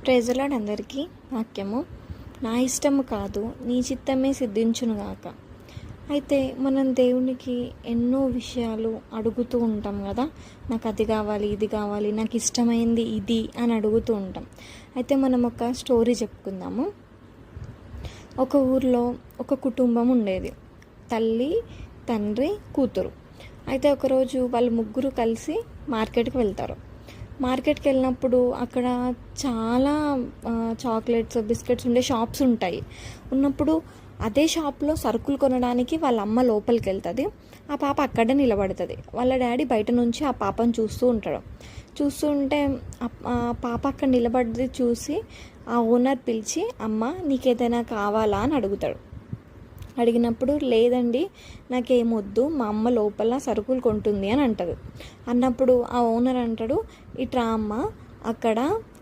Praise the lord అందరికీ. వాక్యము, నా ఇష్టము కాదు నీ చిత్తమే సిద్ధించునుగాక. అయితే మనం దేవునికి ఎన్నో విషయాలు అడుగుతూ ఉంటాం కదా. నాకు అది కావాలి, ఇది కావాలి, నాకు ఇష్టమైంది ఇది అని అడుగుతూ ఉంటాం. అయితే మనం ఒక స్టోరీ చెప్పుకుందాము. ఒక ఊర్లో ఒక కుటుంబం ఉండేది, తల్లి, తండ్రి, కూతురు. అయితే ఒకరోజు వాళ్ళు ముగ్గురు కలిసి మార్కెట్కి వెళ్తారు. మార్కెట్కి వెళ్ళినప్పుడు అక్కడ చాలా చాక్లెట్స్, బిస్కెట్స్ ఉండే షాప్స్ ఉంటాయి. ఉన్నప్పుడు అదే షాప్లో సరుకులు కొనడానికి వాళ్ళ అమ్మ లోపలికి వెళ్తుంది. ఆ పాప అక్కడే నిలబడుతుంది. వాళ్ళ డాడీ బయట నుంచి ఆ పాపను చూస్తూ ఉంటాడు. చూస్తూ ఉంటే ఆ పాప అక్కడ నిలబడి చూసి ఆ ఓనర్ పిలిచి, అమ్మ నీకేదైనా కావాలా అని అడుగుతాడు. అడిగినప్పుడు, లేదండి నాకేమొద్దు, మా అమ్మ లోపల సరుకులు కొంటుంది అని అంటారు. అన్నప్పుడు ఆ ఓనర్ అంటాడు, ఇట్రా అమ్మ, అక్కడ